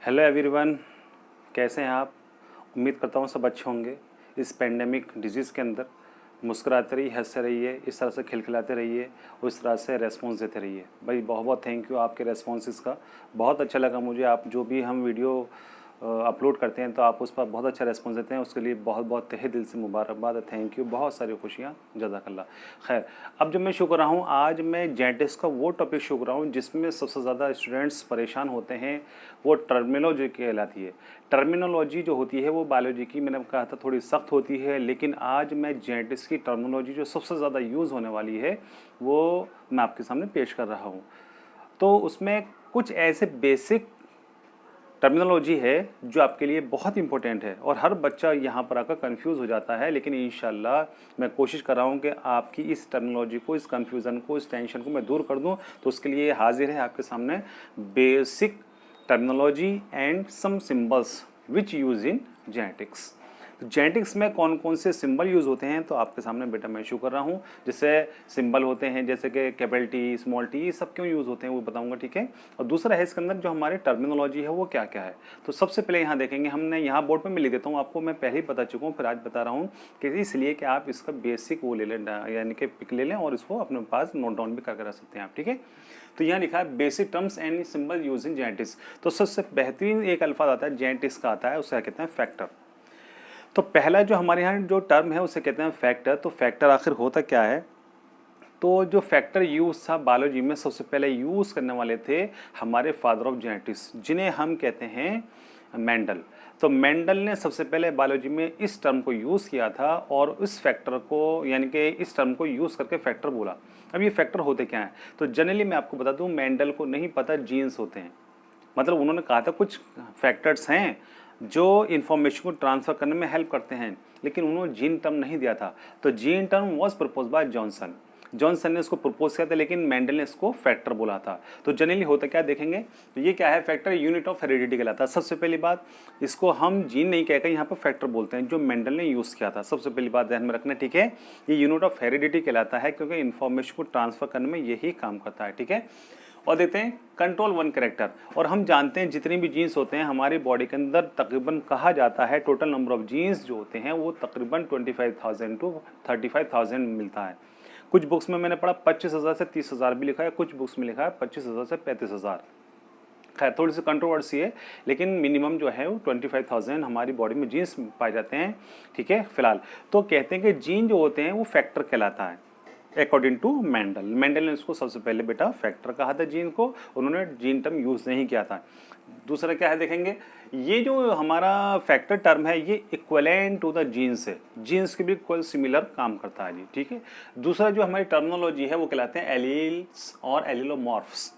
Hello everyone, कैसे हैं आप। उम्मीद करता हूँ सब अच्छे होंगे। इस पेंडेमिक डिजीज़ के अंदर मुस्कुराते रहिए, हंसते रहिए, इस तरह से खिलखिलाते रहिए, उस तरह से रेस्पॉन्स देते रहिए। भाई बहुत बहुत थैंक यू आपके रेस्पॉन्सेस का। बहुत अच्छा लगा मुझे, आप जो भी हम वीडियो अपलोड करते हैं तो आप उस पर बहुत अच्छा रेस्पॉन्स देते हैं, उसके लिए बहुत बहुत तहे दिल से मुबारकबाद, थैंक यू, बहुत सारी खुशियाँ, जज़ाकल्लाह। खैर, अब जब मैं शुरू कर रहा हूँ, आज मैं जेनेटिक्स का वो टॉपिक शुरू कर रहा हूँ जिसमें सबसे ज़्यादा स्टूडेंट्स परेशान होते हैं, वो टर्मिनोलॉजी कहलाती है। टर्मिनोलॉजी जो होती है वो बायोलॉजी की, मैंने कहा था, थोड़ी सख्त होती है, लेकिन आज मैं जेनेटिक्स की टर्मिनोलॉजी जो सबसे ज़्यादा यूज़ होने वाली है वो मैं आपके सामने पेश कर रहा हूँ। तो उसमें कुछ ऐसे बेसिक टर्मिनोलॉजी है जो आपके लिए बहुत इंपॉर्टेंट है और हर बच्चा यहाँ पर आकर कंफ्यूज हो जाता है, लेकिन इंशाल्लाह मैं कोशिश कर रहा हूँ कि आपकी इस टर्मिनोलॉजी को, इस कंफ्यूजन को, इस टेंशन को मैं दूर कर दूँ। तो उसके लिए हाजिर है आपके सामने basic terminology and some symbols which use in genetics. तो जेनेटिक्स में कौन कौन से सिंबल यूज़ होते हैं तो आपके सामने बेटा मैं शो कर रहा हूँ। जैसे सिंबल होते हैं जैसे कि कैपिटल टी, स्मॉल टी, ये सब क्यों यूज़ होते हैं वो बताऊंगा, ठीक है। और दूसरा है इसके अंदर जो हमारी टर्मिनोलॉजी है वो क्या क्या है। तो सबसे पहले यहाँ देखेंगे, हमने यहाँ बोर्ड पर मैं लिख देता हूँ आपको, मैं पहले ही बता चुका हूँ, फिर आज बता रहा हूँ कि इसलिए कि आप इसका बेसिक वो ले लें, यानी कि पिक ले लें और इसको अपने पास नोट डाउन भी करके रख सकते हैं आप, ठीक है। तो यहाँ लिखा है basic terms and symbol use in genetics. तो सबसे बेहतरीन एक अल्फाज आता है जेनेटिक्स का, आता है, उसे कहते हैं फैक्टर। तो पहला जो हमारे यहाँ जो टर्म है उसे कहते हैं फैक्टर। तो फैक्टर आखिर होता क्या है। तो जो फैक्टर यूज था बायोलॉजी में, सबसे पहले यूज़ करने वाले थे हमारे फादर ऑफ जेनेटिक्स, जिन्हें हम कहते हैं मेंडल। तो मेंडल ने सबसे पहले बायोलॉजी में इस टर्म को यूज़ किया था और इस फैक्टर को, यानी कि इस टर्म को यूज़ करके फैक्टर बोला। अब ये फैक्टर होते क्या हैं, तो जनरली मैं आपको बता दूं, मेंडल को नहीं पता जीन्स होते हैं। मतलब उन्होंने कहा था कुछ फैक्टर्स हैं जो इन्फॉर्मेशन को ट्रांसफ़र करने में हेल्प करते हैं, लेकिन उन्होंने जीन टर्म नहीं दिया था। तो gene term was propose by Johnson. Johnson ने इसको प्रपोज किया था, लेकिन मेंडल ने इसको फैक्टर बोला था। तो जनरली होता क्या देखेंगे, तो ये क्या है, फैक्टर यूनिट ऑफ हेरिडिटी कहलाता है। सबसे पहली बात, इसको हम जीन नहीं कहकर यहाँ पर फैक्टर बोलते हैं, जो मेंडल ने यूज़ किया था। सबसे पहली बात ध्यान में रखना, ठीक है। ये यूनिट ऑफ हेरिडिटी कहलाता है क्योंकि इन्फॉर्मेशन को ट्रांसफ़र करने में यही काम करता है, ठीक है। और देते हैं कंट्रोल वन कैरेक्टर। और हम जानते हैं जितने भी जीन्स होते हैं हमारी बॉडी के अंदर, तकरीबन कहा जाता है टोटल नंबर ऑफ जीन्स जो होते हैं वो तकरीबन 25,000 टू 35,000 मिलता है। कुछ बुक्स में मैंने पढ़ा 25,000 से 30,000 भी लिखा है, कुछ बुक्स में लिखा है 25,000 से 35,000। खैर थोड़ी सी कंट्रोवर्सी है, लेकिन मिनिमम जो है वो 25,000 हमारी बॉडी में जीन्स पाए जाते हैं, ठीक है, फिलहाल। तो कहते हैं कि जीन जो होते हैं वो फैक्टर कहलाता है अकॉर्डिंग टू मेंडल। मेंडल ने इसको सबसे पहले बेटा फैक्टर कहा था जीन को, उन्होंने जीन टर्म यूज़ नहीं किया था। दूसरा क्या है देखेंगे, ये जो हमारा फैक्टर टर्म है ये इक्वलेंट टू द जीन्स है, जीन्स के भी इक्वल सिमिलर काम करता है जी, ठीक है। दूसरा जो हमारी टर्मिनोलॉजी है वो कहलाते हैं एलील्स और एलिलोमॉर्फ्स।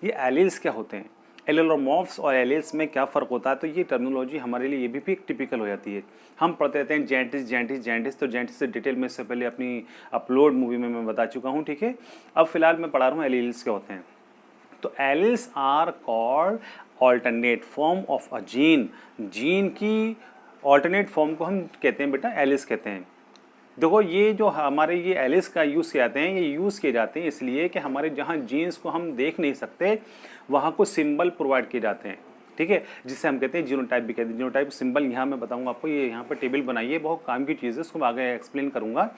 ये एलील्स क्या होते हैं, एलिलोमॉर्फ्स और एलील्स में क्या फ़र्क होता है, तो ये टर्मिनोलॉजी हमारे लिए ये भी एक टिपिकल हो जाती है। हम पढ़ते रहते हैं जेनेटिक्स जेनेटिक्स जेनेटिक्स, तो जेनेटिक्स से डिटेल में इससे पहले अपनी अपलोड मूवी में मैं बता चुका हूँ, ठीक है। अब फिलहाल मैं पढ़ा रहा हूँ एलील्स क्या होते हैं। तो alleles are called alternate form of a gene. Gene की ऑल्टरनेट फॉर्म को हम कहते हैं बेटा एलील्स कहते हैं। देखो ये जो हमारे ये एलिस का यूज़ किए जाते हैं, ये यूज़ किए जाते हैं इसलिए कि हमारे जहाँ जीन्स को हम देख नहीं सकते वहाँ को सिंबल प्रोवाइड किए जाते हैं, ठीक है, जिससे हम कहते हैं जीनोटाइप भी कहते हैं। जीनोटाइप सिंबल यहाँ मैं बताऊंगा आपको, ये यहाँ पर टेबल बनाइए, बहुत काम की चीज़ है, उसको मैं आगे एक्सप्लेन करूँगा।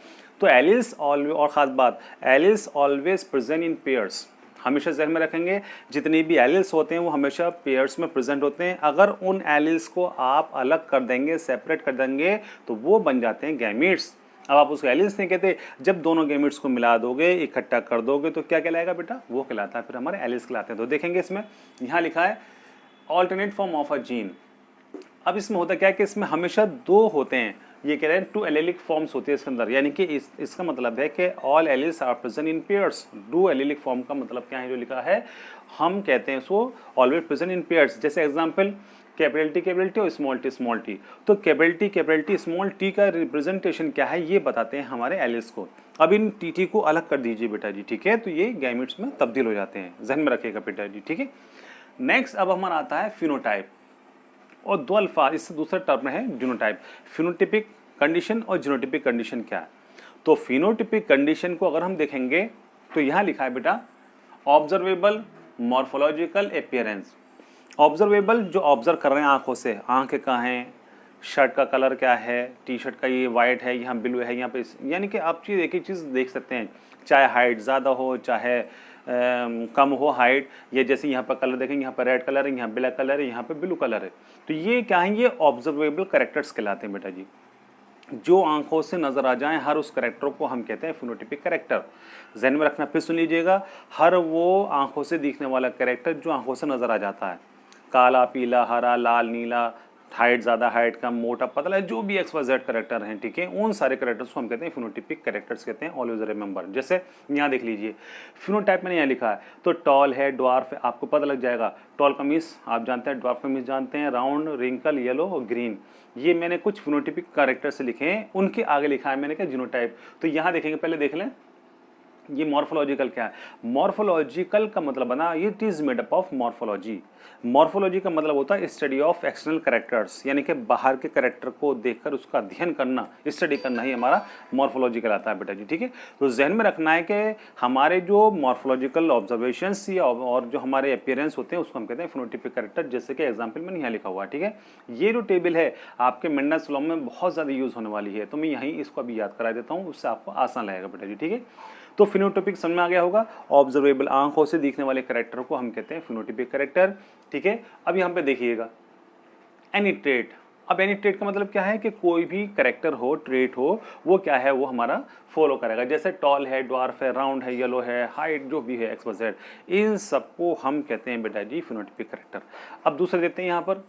तो एलिस ऑलवेज, और ख़ास बात, alleles always present in pairs, हमेशा जहन में रखेंगे जितने भी एलिल्स होते हैं वो हमेशा पेयर्स में प्रेजेंट होते हैं। अगर उन एलिल्स को आप अलग कर देंगे, सेपरेट कर देंगे, तो वो बन जाते हैं गैमीट्स। अब आप उसको एलिल्स नहीं कहते, जब दोनों गैमीट्स को मिला दोगे, इकट्ठा कर दोगे, तो क्या कहलाएगा बेटा, वो कहलाता है फिर हमारे एलिल्स कहलाते हैं। तो देखेंगे इसमें यहाँ लिखा है alternate form of a gene. अब इसमें होता क्या है कि इसमें हमेशा दो होते हैं, ये कह रहे हैं 2 एलिलिक फॉर्म्स होती है इसके अंदर, यानी कि इसका मतलब है कि all alleles are present in pairs. 2 allelic form का मतलब क्या है जो लिखा है, हम कहते हैं इसको ऑलवेज प्रेजेंट इन पेयर्स। जैसे एग्जांपल कैपिटल टी और स्मॉल टी। तो कैपिटल टी स्मॉल टी का रिप्रेजेंटेशन क्या है ये बताते हैं हमारे एलिल्स को। अब इन टी को अलग कर दीजिए बेटा जी, ठीक है, तो ये गैमेट्स में तब्दील हो जाते हैं, जहन में रखिएगा बेटा जी, ठीक है। नेक्स्ट अब हमारा आता है फिनोटाइप, और दो अल्फाज, इससे दूसरा टर्म है जीनोटाइप। फिनोटिपिक कंडीशन और जीनोटिपिक कंडीशन क्या है, तो फिनोटिपिक कंडीशन को अगर हम देखेंगे तो यहाँ लिखा है बेटा ऑब्जर्वेबल मॉर्फोलॉजिकल अपीयरेंस। ऑब्जर्वेबल जो ऑब्जर्व कर रहे हैं आंखों से, आंखें कहाँ हैं, शर्ट का कलर क्या है, टी शर्ट का ये वाइट है, यहाँ ब्लू है, यहाँ पे यानी कि आप चीज़ एक ही चीज़ देख सकते हैं, चाहे हाइट ज़्यादा हो चाहे कम हो हाइट, ये जैसे यहाँ पर कलर देखेंगे, यहाँ पर रेड कलर है, यहाँ ब्लैक कलर है, यहाँ पे ब्लू कलर है, तो ये क्या है, ये ऑब्जर्वेबल कैरेक्टर्स कहलाते हैं बेटा जी। जो आंखों से नजर आ जाएं हर उस कैरेक्टर को हम कहते हैं फिनोटिपिक कैरेक्टर। ज़हन में रखना, फिर सुन लीजिएगा, हर वो आंखों से दिखने वाला कैरेक्टर जो आंखों से नजर आ जाता है, काला, पीला, हरा, लाल, नीला, हाइट ज़्यादा, हाइट कम, मोटा, पतला, जो भी XYZ कैरेक्टर हैं, ठीक है, उन सारे कैरेक्टर्स को हम कहते हैं फिनोटिपिक कैरेक्टर्स कहते हैं। Always remember. जैसे यहाँ देख लीजिए, फिनोटाइप मैंने यहाँ लिखा है, तो टॉल है, ड्वार्फ है, आपको पता लग जाएगा। टॉल कमीज आप जानते हैं, ड्वार्फ कमीज जानते हैं, राउंड, रिंकल, येलो और ग्रीन, ये मैंने कुछ फिनोटिपिक कैरेक्टर से लिखे हैं, उनके आगे लिखा है मैंने क्या, जीनोटाइप। तो यहाँ देखेंगे, पहले देख लें ये मॉर्फोलॉजिकल क्या है। मॉर्फोलॉजिकल का मतलब बना, it is made up of morphology. Morphology का मतलब होता है स्टडी ऑफ एक्सटर्नल कैरेक्टर्स, यानी कि बाहर के कैरेक्टर को देखकर उसका अध्ययन करना, स्टडी करना ही हमारा मॉर्फोलॉजी कहलाता है बेटा जी, ठीक है। तो जहन में रखना है कि हमारे जो मॉर्फोलॉजिकल ऑब्जर्वेशंस और जो हमारे अपीयरेंस होते हैं उसको हम कहते हैं फिनोटिपिक कैरेक्टर। जैसे कि एग्जाम्पल मैंने यहाँ लिखा हुआ है, ठीक है। ये जो टेबल है आपके मेंडल्स लॉ में बहुत ज़्यादा यूज़ होने वाली है, तो मैं यहीं इसको अभी याद करा देता हूँ, उससे आपको आसान लगेगा बेटा जी, ठीक है। तो फिनोटाइपिक समझ में आ गया होगा, ऑब्जर्वेबल आंखों से दिखने वाले कैरेक्टर को हम कहते हैं फिनोटाइपिक कैरेक्टर, ठीक है। अब यहाँ पे देखिएगा एनी ट्रेट। अब एनी ट्रेट का मतलब क्या है कि कोई भी कैरेक्टर हो, ट्रेट हो, वो क्या है, वो हमारा फॉलो करेगा। जैसे टॉल है, ड्वार्फ है, राउंड है, येलो है, हाइट जो भी है, XYZ, इन सबको हम कहते हैं बेटा जी फिनोटाइपिक कैरेक्टर। अब दूसरे देखते हैं यहाँ पर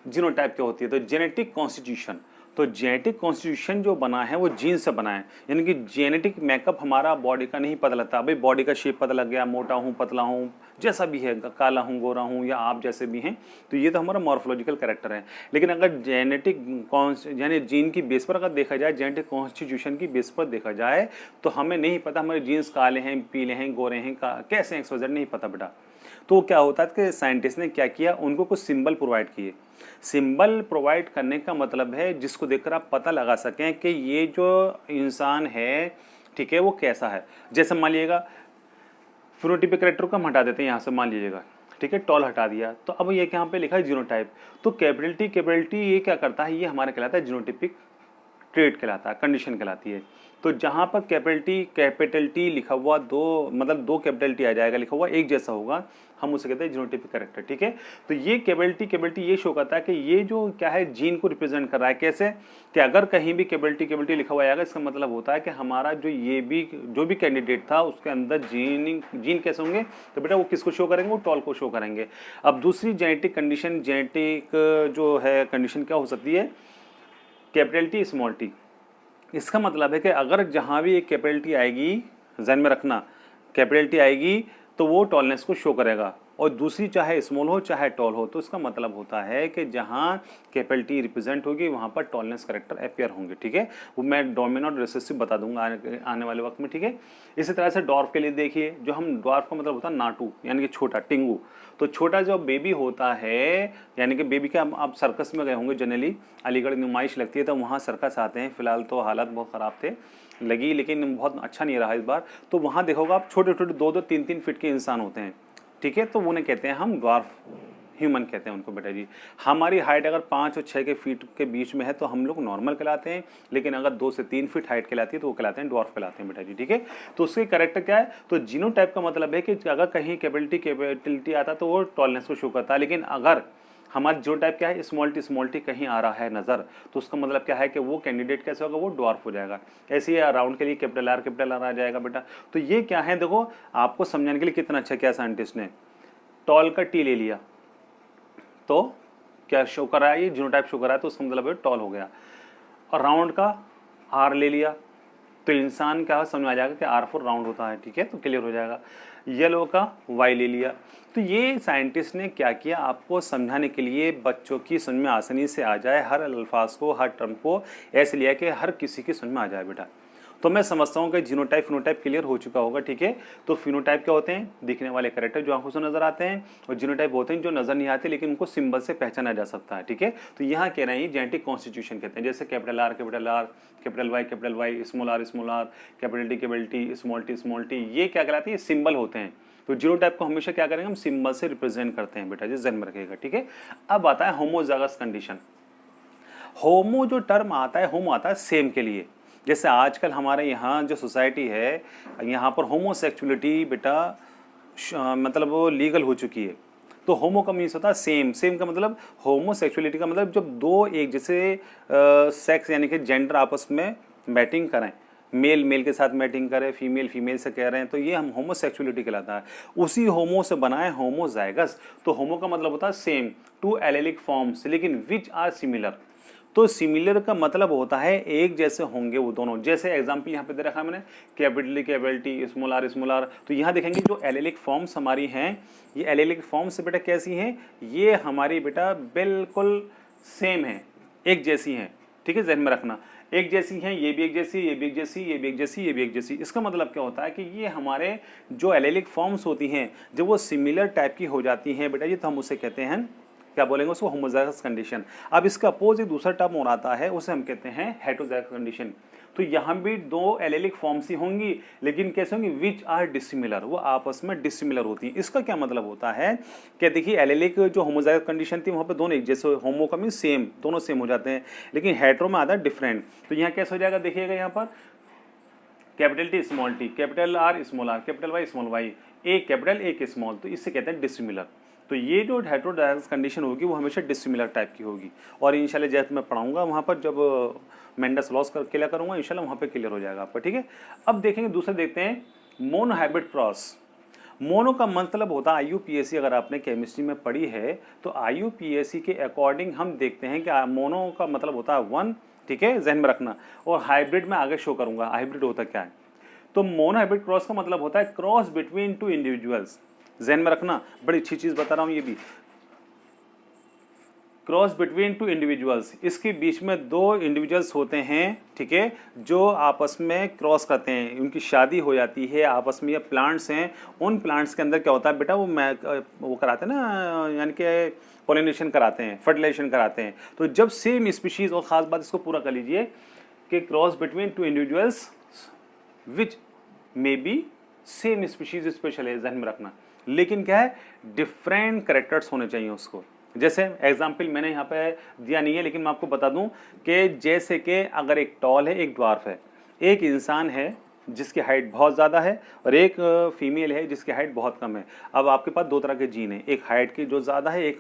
जीनोटाइप क्या होती है। तो जेनेटिक कॉन्स्टिट्यूशन, तो जेनेटिक कॉन्स्टिट्यूशन जो बना है वो जीन से बना है, यानी कि जेनेटिक मेकअप हमारा बॉडी का नहीं पता लगता। भाई बॉडी का शेप पता लग गया, मोटा हूँ, पतला हूँ, जैसा भी है, काला हूँ, गोरा हूँ, या आप जैसे भी हैं, तो ये तो हमारा मॉर्फोलॉजिकल कैरेक्टर है। लेकिन अगर जेनेटिक यानी जीन की बेस पर अगर देखा जाए, जेनेटिक कॉन्स्टिट्यूशन की बेस पर देखा जाए, तो हमें नहीं पता हमारे जीन्स काले हैं, पीले हैं, गोरे हैं, कैसे हैं, XYZ नहीं पता बेटा। तो क्या होता है कि साइंटिस्ट ने क्या किया, उनको कुछ सिंबल प्रोवाइड किए। सिंबल प्रोवाइड करने का मतलब है जिसको देखकर आप पता लगा सकें कि ये जो इंसान है, ठीक है, वो कैसा है। जैसे मान लीजिएगा फिनोटाइपिक कैरेक्टर को हम हटा देते हैं यहाँ से, मान लीजिएगा, ठीक है, टॉल हटा दिया, तो अब ये यहाँ पे लिखा है जीनोटाइप। तो कैपेबिलिटी ये क्या करता है, ये हमारा कहलाता है जीनोटाइपिक ट्रेट कहलाता है, कंडीशन कहलाती है। तो जहाँ पर कैपिटल टी लिखा हुआ, दो कैपिटल टी आ जाएगा, लिखा हुआ एक जैसा होगा, हम उसे कहते हैं जीनोटाइपिक कैरेक्टर, ठीक है। तो ये कैपिटल ये शो करता है कि ये जो क्या है, जीन को रिप्रेजेंट कर रहा है। कैसे कि अगर कहीं भी कैपिटल लिखा हुआ आएगा, इसका मतलब होता है कि हमारा जो भी कैंडिडेट था उसके अंदर जीन कैसे होंगे, तो बेटा वो किसको शो करेंगे, वो टॉल को शो करेंगे। अब दूसरी जेनेटिक कंडीशन, जो है कंडीशन क्या हो सकती है, कैपिटल टी स्मॉल टी। इसका मतलब है कि अगर जहाँ भी एक कैपिटल टी आएगी, ध्यान में रखना, कैपिटल टी आएगी तो वो टॉलनेस को शो करेगा, और दूसरी चाहे स्मॉल हो चाहे टॉल हो। तो इसका मतलब होता है कि जहाँ कैपिटल टी रिप्रेजेंट होगी वहाँ पर टॉलनेस कैरेक्टर अपियर होंगे, ठीक है। वो मैं डोमिनेंट और रिसेसिव बता दूंगा आने वाले वक्त में, ठीक है। इसी तरह से डॉर्फ के लिए देखिए, जो हम डॉर्फ का मतलब होता है नाटू, यानी कि छोटा, टिंगू। तो छोटा जो बेबी होता है, यानी कि बेबी का, आप सर्कस में गए होंगे जनरली, अलीगढ़ नुमाइश लगती है तो वहाँ सर्कस आते हैं। फिलहाल तो हालात बहुत ख़राब थे, लगी, लेकिन बहुत अच्छा नहीं रहा इस बार। तो वहाँ देखोगे आप छोटे छोटे 2-2, 3-3 फीट के इंसान होते हैं, ठीक है। तो उन्हें कहते हैं हम ड्वार्फ ह्यूमन कहते हैं उनको बेटा जी। हमारी हाइट अगर 5 और 6 के फीट के बीच में है तो हम लोग नॉर्मल कहलाते हैं, लेकिन अगर 2 से 3 फीट हाइट कहलाती है तो वो कहलाते हैं ड्वार्फ कहलाते हैं बेटा जी, ठीक है। तो उसके कैरेक्टर क्या है, तो जीनोटाइप का मतलब है कि अगर कहीं कैपिटलिटी आता तो वो टॉलनेस को शो करता है। लेकिन अगर हमारा जीनोटाइप क्या है, स्मॉल टी कहीं आ रहा है नज़र, तो उसका मतलब क्या है कि वो कैंडिडेट कैसे होगा, वो ड्वार्फ हो जाएगा। ऐसे ही राउंड के लिए कैपिटल आर आ जाएगा बेटा। तो ये क्या है, देखो आपको समझाने के लिए कितना अच्छा किया साइंटिस्ट ने। टॉल का टी ले लिया तो क्या शो कर रहा है, ये जीनोटाइप शो कर रहा है, तो उसका मतलब है टॉल हो गया। और राउंड का आर ले लिया तो इंसान क्या समझ में आ जाएगा कि R4 राउंड होता है, ठीक है, तो क्लियर हो जाएगा। येलो का वाई ले लिया। तो ये साइंटिस्ट ने क्या किया, आपको समझाने के लिए, बच्चों की समझ में आसानी से आ जाए, हर अल्फाज को, हर टर्म को ऐसे लिया कि हर किसी की समझ में आ जाए बेटा। तो मैं समझता हूँ कि जीनोटाइप फिनोटाइप क्लियर हो चुका होगा, ठीक है। तो फिनोटाइप क्या होते हैं, दिखने वाले कैरेक्टर जो आंखों से नजर आते हैं, और जीनोटाइप होते हैं जो नजर नहीं आते लेकिन उनको सिंबल से पहचाना जा सकता है, ठीक है। तो यहाँ कह रहे हैं जेनेटिक कॉन्स्टिट्यूशन कहते हैं, जैसे capital R, capital Y, small r, capital T, small t, ये क्या कहलाती है, सिंबल होते हैं। तो जीनोटाइप को हमेशा क्या करेंगे हम सिंबल से रिप्रेजेंट करते हैं बेटा जी, ध्यान में रखिएगा, ठीक है। अब आता है होमोजाइगस कंडीशन। होमो जो टर्म आता है, होमो आता है सेम के लिए। जैसे आजकल हमारे यहाँ जो सोसाइटी है, यहाँ पर होमोसेक्सुअलिटी बेटा मतलब वो लीगल हो चुकी है। तो होमो का मीन्स होता है सेम। सेम का मतलब होमोसेक्सुअलिटी का मतलब जब दो एक जैसे सेक्स यानी कि जेंडर आपस में मैटिंग करें, मेल मेल के साथ मैटिंग करे, फीमेल फीमेल से कह रहे हैं, तो ये हम होमोसेक्सुअलिटी कहलाता है। उसी होमो से बना है होमोजाइगस। तो होमो का मतलब होता है सेम, टू एलेलिक फॉर्म्स, लेकिन विच आर सिमिलर। तो सिमिलर का मतलब होता है एक जैसे होंगे वो दोनों। जैसे एग्जांपल यहाँ पे दे रखा है मैंने, capital capital, small r small r. तो यहाँ देखेंगे जो एलेलिक फॉर्म्स हमारी हैं, ये एलेलिक फॉर्म्स बेटा कैसी हैं, ये हमारी बेटा बिल्कुल सेम है, एक जैसी हैं, ठीक है, ध्यान में रखना, एक जैसी हैं। ये भी एक जैसी, ये भी एक जैसी, ये भी एक जैसी, ये भी एक जैसी। इसका मतलब क्या होता है कि ये हमारे जो एलेलिक फॉर्म्स होती हैं, जब वो सिमिलर टाइप की हो जाती हैं बेटा जी, तो हम उसे कहते हैं, क्या बोलेंगे उसको, होमोजाइगस कंडीशन। अब इसका अपोजिट दूसरा टर्म और आता है, उसे हम कहते हैं हेटेरोजाइगस कंडीशन। तो यहाँ भी दो एलेलिक फॉर्म्स ही होंगी, लेकिन कैसे होंगी, विच आर डिसिमिलर, वो आपस में डिसिमिलर होती हैं। इसका क्या मतलब होता है कि देखिए एलेलिक जो होमोजाइगस कंडीशन थी वहाँ पे दोनों एक जैसे, होमो का मीन्स सेम, दोनों सेम हो जाते हैं, लेकिन हेटेरो में आता है डिफरेंट। तो यहाँ कैसे हो जाएगा, देखिएगा यहाँ पर capital T small t, capital R small r, capital Y small y, एक कैपिटल एक स्मॉल, तो इससे कहते हैं डिसिमिलर। तो ये जो हेटेरोजाइगस कंडीशन होगी वो हमेशा डिसिमिलर टाइप की होगी। और इंशाल्लाह जैसे मैं पढ़ाऊंगा वहाँ पर, जब मेंडल्स लॉस क्लियर करूँगा इंशाल्लाह, वहाँ पे क्लियर हो जाएगा आपका, ठीक है। अब देखेंगे दूसरे, देखते हैं मोनो हाइब्रिड क्रॉस। मोनो का मतलब होता है IUPAC, अगर आपने केमिस्ट्री में पढ़ी है तो IUPAC के अकॉर्डिंग हम देखते हैं कि मोनो का मतलब होता है वन, ठीक है, ध्यान में रखना। और हाइब्रिड में आगे शो करूँगा हाइब्रिड होता क्या है। तो मोनो हाइब्रिड क्रॉस का मतलब होता है क्रॉस बिटवीन टू इंडिविजुअल्स, ध्यान में रखना, बड़ी अच्छी चीज बता रहा हूं ये भी, क्रॉस बिटवीन टू इंडिविजुअल्स। इसके बीच में दो इंडिविजुअल्स होते हैं, ठीक है, जो आपस में क्रॉस करते हैं, उनकी शादी हो जाती है आपस में। ये प्लांट्स हैं, उन प्लांट्स के अंदर क्या होता है बेटा, वो कराते हैं ना, यानी कि पॉलिनेशन कराते हैं, फर्टिलाइजेशन कराते हैं। तो जब सेम स्पीशीज, और खास बात इसको पूरा कर लीजिए कि cross between two individuals which may be same species special है, ध्यान में रखना, लेकिन क्या है, डिफरेंट कैरेक्टर्स होने चाहिए उसको। जैसे एग्जाम्पल मैंने यहाँ पे दिया नहीं है, लेकिन मैं आपको बता दूं कि जैसे कि अगर एक टॉल है, एक ड्वार्फ है, एक इंसान है जिसकी हाइट बहुत ज़्यादा है और एक फीमेल है जिसकी हाइट बहुत कम है। अब आपके पास दो तरह के जीन हैं, एक हाइट की जो ज़्यादा है, एक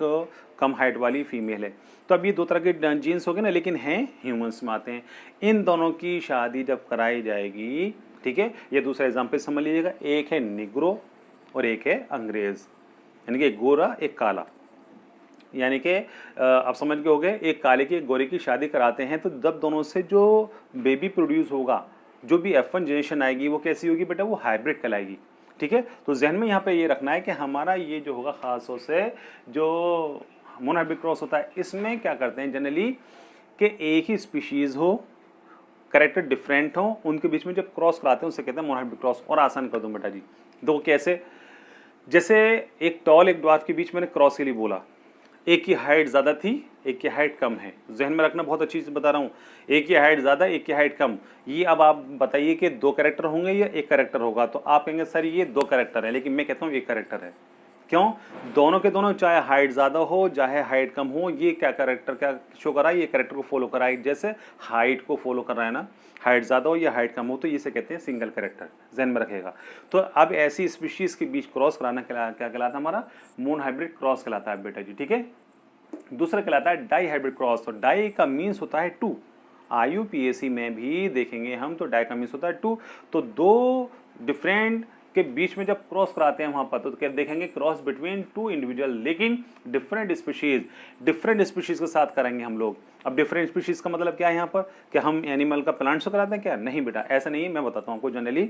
कम हाइट वाली फीमेल है। तो अब ये दो तरह के जीन्स हो गए ना, लेकिन हैं ह्यूमंस में आते हैं। इन दोनों की शादी जब कराई जाएगी, ठीक है, ये दूसरा एग्जाम्पल समझ लीजिएगा, एक है निग्रो और एक है अंग्रेज, यानी कि एक गोरा एक काला, यानी कि आप समझ गए हो गए, एक काले की एक गोरे की शादी कराते हैं। तो जब दोनों से जो बेबी प्रोड्यूस होगा, जो भी F1 जनरेशन आएगी, वो कैसी होगी बेटा, वो हाइब्रिड कहलाएगी, ठीक है। तो जहन में यहाँ पे ये रखना है कि हमारा ये जो होगा खास तौर से जो मोनो हाइब्रिड क्रॉस होता है, इसमें क्या करते हैं जनरली कि एक ही स्पीशीज़ हो, कैरेक्टर डिफरेंट हो, उनके बीच में जब क्रॉस कराते हैं उसे कहते हैं मोनो हाइब्रिड क्रॉस। और आसान कर दूं बेटा जी, दो कैसे, जैसे एक टॉल एक ड्वार्फ के बीच मैंने क्रॉस के लिए बोला, एक की हाइट ज़्यादा थी, एक की हाइट कम है, जहन में रखना, बहुत अच्छी चीज़ बता रहा हूँ, एक की हाइट ज़्यादा, एक की हाइट कम। ये अब आप बताइए कि दो कैरेक्टर होंगे या एक कैरेक्टर होगा, तो आप कहेंगे सर ये दो कैरेक्टर है, लेकिन मैं कहता हूँ एक कैरेक्टर है। क्यों, दोनों के दोनों चाहे हाइट ज़्यादा हो चाहे हाइट कम हो, ये क्या कैरेक्टर क्या शो कर रहा है, ये कैरेक्टर को फॉलो कर रहा है। जैसे हाइट को फॉलो कर रहा है ना, हाइट ज़्यादा हो या हाइट कम हो, तो इसे कहते हैं सिंगल कैरेक्टर, ध्यान में रखेगा। तो अब ऐसी स्पीशीज़ के बीच क्रॉस कराना क्या कहलाता है, हमारा मोनो हाइब्रिड क्रॉस कहलाता है बेटा जी, ठीक है। दूसरा कहलाता है डाई हाइब्रिड क्रॉस। तो डाई का मीन्स होता है टू, IUPAC में भी देखेंगे हम, तो डाई का मीन्स होता है टू। तो दो डिफरेंट के बीच में जब क्रॉस कराते हैं वहां पर, तो क्या देखेंगे, क्रॉस बिटवीन टू इंडिविजुअल, लेकिन डिफरेंट स्पीशीज के साथ करेंगे हम लोग। अब डिफरेंट स्पीशीज का मतलब क्या है यहाँ पर, कि हम एनिमल का प्लांट्स कराते हैं क्या, नहीं बेटा, ऐसा नहीं है, मैं बताता हूँ आपको जनरली।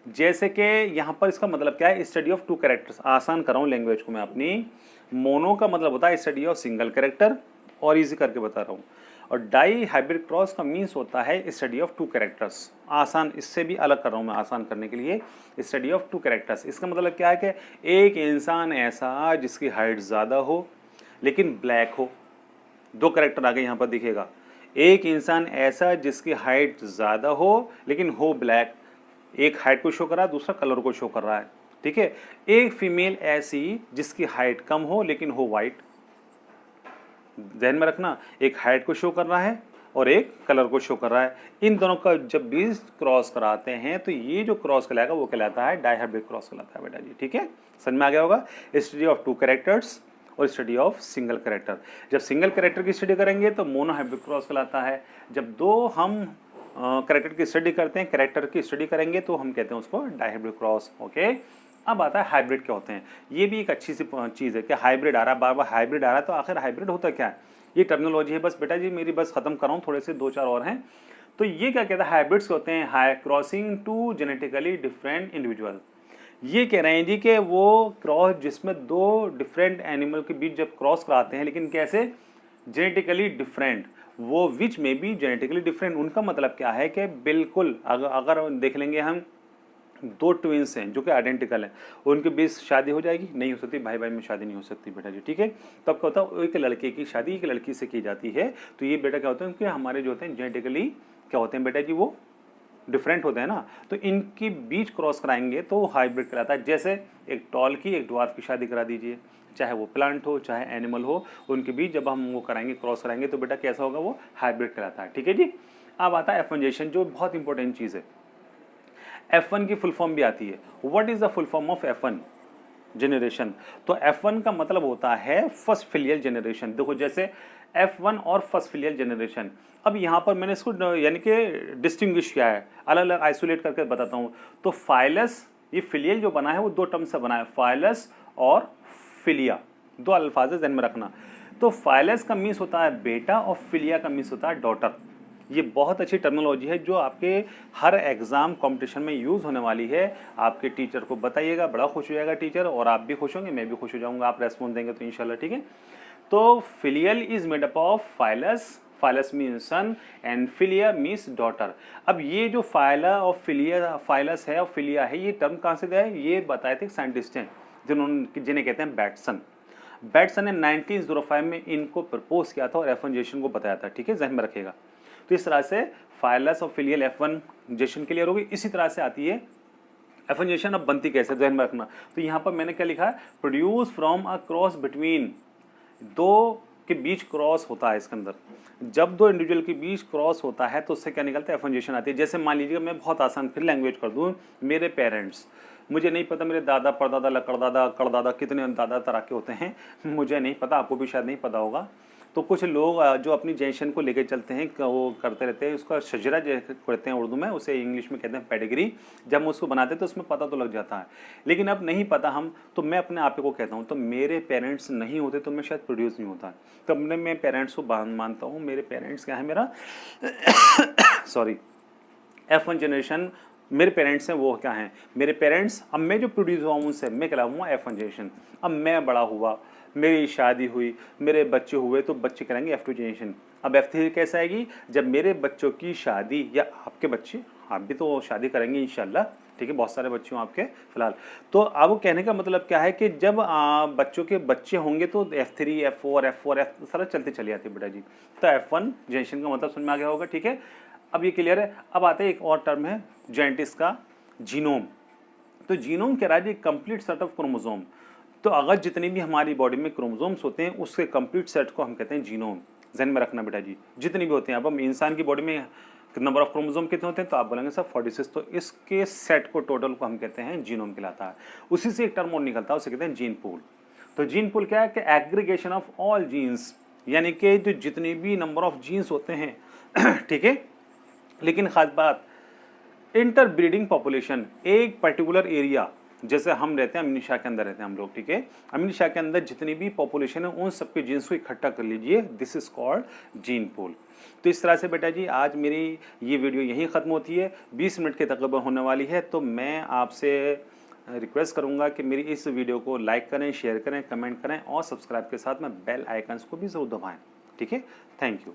जैसे कि यहाँ पर इसका मतलब क्या है, स्टडी ऑफ टू कैरेक्टर्स। आसान कराऊँ लैंग्वेज को मैं अपनी, मोनो का मतलब होता है स्टडी ऑफ सिंगल कैरेक्टर, और इजी करके बता रहा हूँ। और डाई हाइब्रिड क्रॉस का मीन्स होता है स्टडी ऑफ टू कैरेक्टर्स। आसान, इससे भी अलग कर रहा हूँ मैं आसान करने के लिए, स्टडी ऑफ टू कैरेक्टर्स। इसका मतलब क्या है कि एक इंसान ऐसा जिसकी हाइट ज़्यादा हो लेकिन ब्लैक हो, दो कैरेक्टर आगे यहाँ पर दिखेगा। एक इंसान ऐसा जिसकी हाइट ज़्यादा हो लेकिन हो ब्लैक, एक हाइट को शो कर रहा है, दूसरा कलर को शो कर रहा है। ठीक है। एक फीमेल ऐसी जिसकी हाइट कम हो लेकिन हो वाइट, ध्यान में रखना, एक हाइट को शो कर रहा है और एक कलर को शो कर रहा है। इन दोनों का जब बीच क्रॉस कराते हैं तो ये जो क्रॉस कहलाएगा वो कहलाता है डायहाइब्रिड क्रॉस कहलाता है बेटा जी, ठीक है। समझ में आ गया होगा। स्टडी ऑफ 2 कैरेक्टर्स और स्टडी ऑफ सिंगल कैरेक्टर। जब सिंगल कैरेक्टर की स्टडी करेंगे तो मोनोहाइब्रिड क्रॉस कहलाता है। जब दो हम कैरेक्टर की स्टडी करते हैं, कैरेक्टर की स्टडी करेंगे तो हम कहते हैं उसको डायहाइब्रिड क्रॉस। ओके, अब आता है हाइब्रिड क्या होते हैं। ये भी एक अच्छी सी चीज़ है कि हाइब्रिड आ रहा है, बार बार हाइब्रिड आ रहा है, तो आखिर हाइब्रिड होता क्या है, ये टर्मिनोलॉजी है। बस बेटा जी मेरी बस खत्म कर रहा हूँ, थोड़े से 2-4 और हैं। तो ये क्या कहता है, हाइब्रिड्स होते हैं high crossing two genetically different individual. ये कह रहे हैं जी कि वो क्रॉस जिसमें 2 डिफरेंट एनिमल के बीच जब क्रॉस कराते हैं, लेकिन कैसे, जेनेटिकली डिफरेंट, वो विच में भी जेनेटिकली डिफरेंट। उनका मतलब क्या है कि बिल्कुल अगर देख लेंगे हम 2 ट्विंस हैं जो कि आइडेंटिकल हैं, उनके बीच शादी हो जाएगी, नहीं हो सकती, भाई भाई में शादी नहीं हो सकती बेटा जी, ठीक है। तब क्या होता है, एक लड़के की शादी एक लड़की से की जाती है, तो ये बेटा क्या होता है कि हमारे जो होते हैं जेनेटिकली क्या होते हैं बेटा जी, वो डिफरेंट होते हैं ना, तो इनकी बीच क्रॉस कराएंगे तो हाइब्रिड कहलाता है। जैसे एक टॉल की एक ड्वार्फ की शादी करा दीजिए, चाहे वो प्लांट हो चाहे एनिमल हो, उनके बीच जब हम वो कराएंगे, क्रॉस कराएंगे, तो बेटा कैसा होगा, वो हाइब्रिड कहलाता है, ठीक है जी। अब आता है एफर्मेशन, जो बहुत इंपॉर्टेंट चीज़ है। F1 की फुल फॉर्म भी आती है। What is the full form of F1 generation? तो F1 का मतलब होता है फर्स्ट फिलियल जनरेशन। देखो जैसे F1 और फर्स्ट फिलियल जनरेशन, अब यहाँ पर मैंने इसको यानी कि डिस्टिंग्विश किया है, अलग अलग आइसोलेट करके बताता हूँ। तो फाइलस, ये फिलियल जो बना है वो 2 टर्म से बना है, फाइलस और फिलिया, 2 अल्फाज ध्यान में रखना। तो फाइलस का मीन्स होता है बेटा और फिलिया का मीन्स होता है डॉटर। ये बहुत अच्छी टर्मिनोलॉजी है जो आपके हर एग्जाम कंपटीशन में यूज़ होने वाली है। आपके टीचर को बताइएगा, बड़ा खुश हो जाएगा टीचर, और आप भी खुश होंगे, मैं भी खुश हो जाऊंगा, आप रेस्पॉन्स देंगे तो इंशाल्लाह, ठीक है। तो filial is made up of filius, filius means son and filia means daughter. अब ये जो फाइला और फिलिया, फाइलस है और फिलिया है, ये टर्म कहाँ से दिया है, ये बताए थे साइंटिस्ट हैं जिन्हें कहते हैं बैटसन। बैटसन ने 1905 में इनको प्रपोज किया था और एफर्मेशन को बताया था, ठीक है, ज़हन में रखिएगा। तो इस तरह से फाइलस और फिलियल एफर्मेशन क्लियर होगी। इसी तरह से आती है एफर्मेशन। अब बनती कैसे, ध्यान में रखना। तो यहाँ पर मैंने क्या लिखा है, produce from a cross between, 2 के बीच क्रॉस होता है इसके अंदर। जब 2 इंडिविजुअल के बीच क्रॉस होता है तो उससे क्या निकलता है, एफर्मेशन आती है। जैसे मान लीजिए मैं बहुत आसान फिर लैंग्वेज कर दूँ, मेरे पेरेंट्स, मुझे नहीं पता मेरे दादा, परदादा, लकड़दादा, कड़दादा, कितने दादा तरह के होते हैं, मुझे नहीं पता, आपको भी शायद नहीं पता होगा। तो कुछ लोग जो अपनी जनरेशन को लेकर चलते हैं, वो करते रहते हैं, उसका शजरा जो कहते हैं उर्दू में, उसे इंग्लिश में कहते हैं पेडिग्री। जब हम उसको बनाते हैं तो उसमें पता तो लग जाता है, लेकिन अब नहीं पता हम, तो मैं अपने आप को कहता हूँ, तो मेरे पेरेंट्स नहीं होते तो मैं शायद प्रोड्यूस नहीं होता। तो अपने मैं पेरेंट्स को मानता हूँ, मेरे पेरेंट्स क्या है, मेरा सॉरी F1 जनरेशन मेरे पेरेंट्स हैं, वो क्या हैं, मेरे पेरेंट्स। अब मैं जो प्रोड्यूस हुआ उनसे मैं कहलाऊँगा F1 जनरेशन। अब मैं बड़ा हुआ, मेरी शादी हुई, मेरे बच्चे हुए, तो बच्चे करेंगे F2 जनरेशन। अब F3 कैसे आएगी, जब मेरे बच्चों की शादी, या आपके बच्चे, आप भी तो शादी करेंगे इंशाल्लाह, ठीक है, बहुत सारे बच्चे हों आपके फिलहाल। तो अब कहने का मतलब क्या है कि जब बच्चों के बच्चे होंगे तो F3, F4 सारा चलते चली जाती है बेटा जी। तो F1 जनरेशन का मतलब समझ में आ गया होगा, ठीक है। अब ये क्लियर है। अब आते हैं एक और टर्म है जेनेटिक्स का, जीनोम। तो जीनोम कह रहा है कंप्लीट सेट ऑफ क्रोमोसोम। तो अगर जितने भी हमारी बॉडी में क्रोमोसोम्स होते हैं उसके कंप्लीट सेट को हम कहते हैं जीनोम। ज़हन में रखना बेटा जी, जितने भी होते हैं। अब हम इंसान की बॉडी में नंबर ऑफ क्रोमोसोम कितने होते हैं, तो आप बोलेंगे सर 46। तो इसके सेट को, टोटल को हम कहते हैं जीनोम कहलाता है। उसी से एक टर्म और निकलता है, उसे कहते हैं जीन पूल। तो जीन पूल क्या है कि एग्रीगेशन ऑफ ऑल जीन्स, यानी कि जो जितने भी नंबर ऑफ जीन्स होते हैं ठीक है। लेकिन खास बात, इंटर ब्रीडिंग पॉपुलेशन, एक पर्टिकुलर एरिया, जैसे हम रहते हैं अमीनी शाह के अंदर रहते हैं हम लोग, ठीक है, अमीनी शाह के अंदर जितनी भी पॉपुलेशन है उन सबके जीन्स को इकट्ठा कर लीजिए, this is called gene pool. तो इस तरह से बेटा जी आज मेरी ये वीडियो यहीं ख़त्म होती है, 20 मिनट के तकरीबन होने वाली है। तो मैं आपसे रिक्वेस्ट करूंगा कि मेरी इस वीडियो को लाइक करें, शेयर करें, कमेंट करें और सब्सक्राइब के साथ में बेल आइकन्स को भी ज़रूर दबाएँ, ठीक है। Thank you.